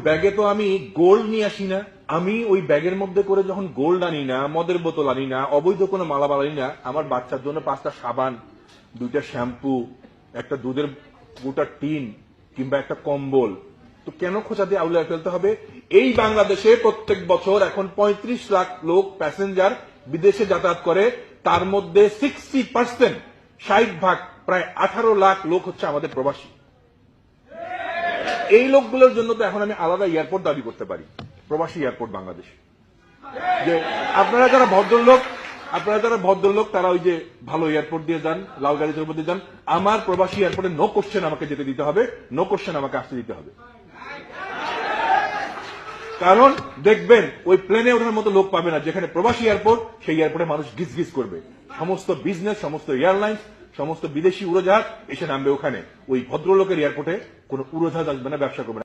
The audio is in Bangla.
ব্যাগে তো আমি গোল্ড নিয়ে আসি না। আমি ওই ব্যাগের মধ্যে করে যখন গোল্ড আনি না, মদের বোতল আনি না, অবৈধ কোনো মালামাল আনি না, আমার বাচ্চার জন্য 5টা সাবান, 2টা শ্যাম্পু, একটা দুধের গোটা টিন কিংবা একটা কম্বল, তো কেন খোঁচা দিয়ে আউলে ফেলতে হবে? এই বাংলাদেশে প্রত্যেক বছর এখন 35 লাখ লোক প্যাসেঞ্জার বিদেশে যাতায়াত করে, তার মধ্যে 60%, 60%, প্রায় 18 লাখ লোক হচ্ছে আমাদের প্রবাসী। এই লোকগুলোর জন্য তো এখন আমি আলাদা এয়ারপোর্ট দাবি করতে পারি, প্রবাসী এয়ারপোর্ট বাংলাদেশ। যে আপনারা যারা ভদ্রলোক তারা ওই যে ভালো এয়ারপোর্ট দিয়ে যান, লাল গাড়িতে উপর দিয়ে যান, আমার প্রবাসী এয়ারপোর্টে নো কোশ্চেন আমাকে যেতে দিতে হবে, নো কোশ্চেন আমাকে আসতে দিতে হবে। কারণ দেখবেন ওই প্লেনে ওঠার মতো লোক পাবে না। যেখানে প্রবাসী এয়ারপোর্ট, সেই এয়ারপোর্টে মানুষ গিজ গিজ করবে। সমস্ত বিজনেস, সমস্ত এয়ারলাইন্স, সমস্ত বিদেশি উড়োজাহাজ এসে নামবে ওখানে। ওই ভদ্রলোকের এয়ারপোর্টে কোন উড়োজাহাজ আসবে না, ব্যবসা করবে না।